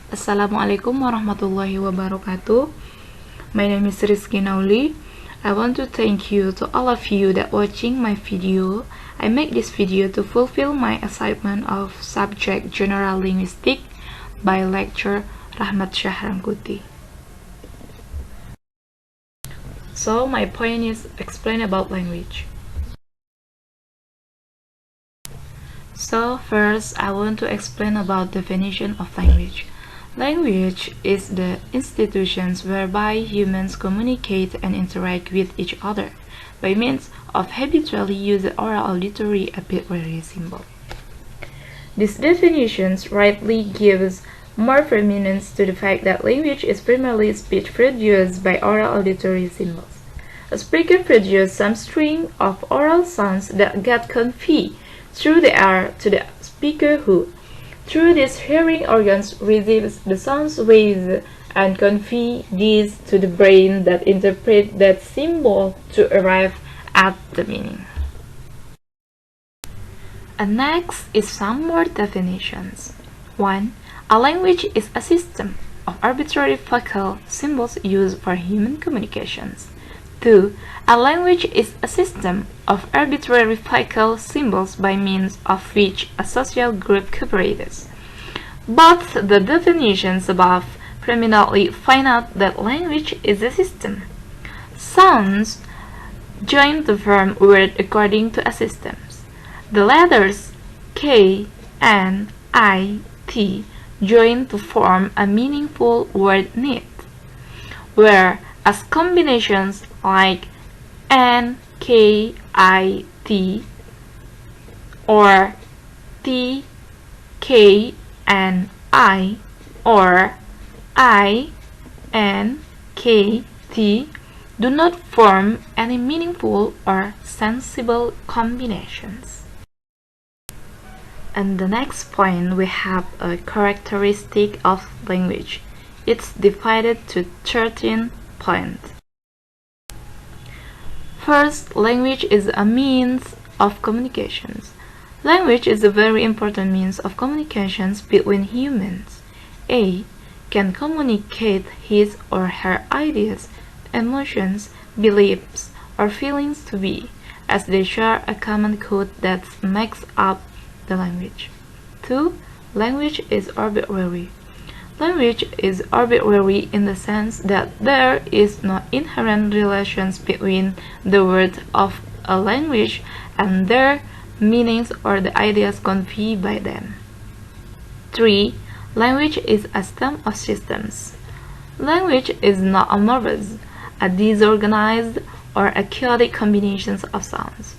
Assalamualaikum warahmatullahi wabarakatuh. My name is Rizky Nauli. I want to thank you to all of you that watching my video. I make this video to fulfill my assignment of subject General Linguistic by lecturer Rahmat Shahrangkuti. So my point is explain about language. So first I want to explain about definition of language. Language is the institutions whereby humans communicate and interact with each other by means of habitually used oral auditory epithelial symbol. This definition rightly gives more prominence to the fact that language is primarily speech produced by oral auditory symbols. A speaker produces some string of oral sounds that get conveyed through the air to the speaker who, through these hearing organs, receives the sound waves and convey these to the brain that interpret that symbol to arrive at the meaning. And next is some more definitions. 1. A language is a system of arbitrary vocal symbols used for human communications. 2. A language is a system of arbitrary vocal symbols by means of which a social group cooperates. Both the definitions above prominently find out that language is a system. Sounds join the form word according to a system. The letters K, N, I, T join to form a meaningful word knit, whereas combinations like N, K, I, T or T, K, N, I or I, N, K, T do not form any meaningful or sensible combinations. And the next point, we have a characteristic of language. It's divided to 13 points. First, language is a means of communications. Language is a very important means of communications between humans. A can communicate his or her ideas, emotions, beliefs, or feelings to B, as they share a common code that makes up the language. 2. Language is arbitrary. Language is arbitrary in the sense that there is no inherent relations between the words of a language and their meanings or the ideas conveyed by them. 3. Language is a system of systems. Language is not amorphous, a disorganized, or a chaotic combination of sounds.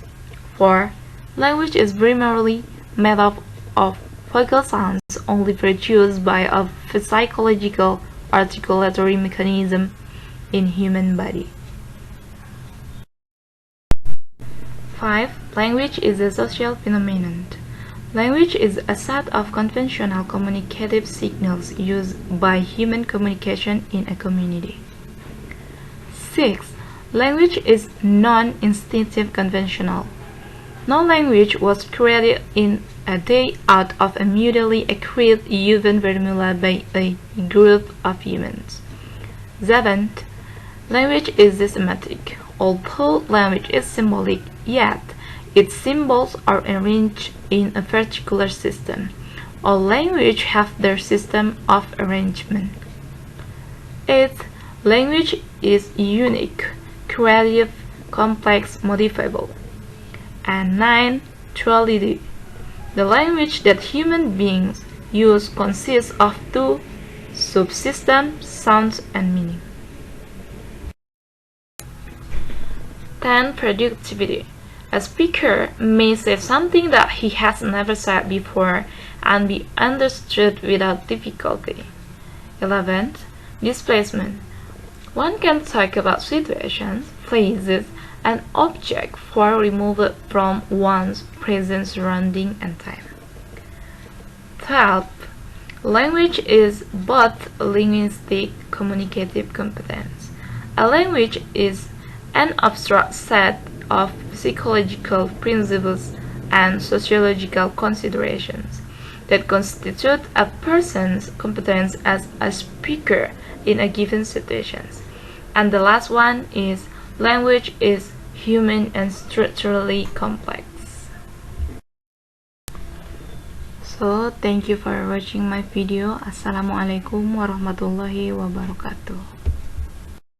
4. Language is primarily made up of vocal sounds only produced by a physiological articulatory mechanism in human body. 5. Language is a social phenomenon. Language is a set of conventional communicative signals used by human communication in a community. 6. Language is non-instinctive conventional. No language was created in a day out of a mutually agreed human formula by a group of humans. 7. Language is systematic. Although language is symbolic, yet its symbols are arranged in a particular system. All languages have their system of arrangement. 8. Language is unique, creative, complex, modifiable. And 9. Duality. The language that human beings use consists of two subsystems, sounds and meaning. 10. Productivity. A speaker may say something that he has never said before and be understood without difficulty. 11. Displacement. One can talk about situations, places, and objects far removed from one's present surrounding and time. 12. Language is both linguistic communicative competence. A language is an abstract set of psychological principles and sociological considerations that constitute a person's competence as a speaker in a given situation. And the last one is language is human and structurally complex. So, thank you for watching my video. Assalamualaikum warahmatullahi wabarakatuh.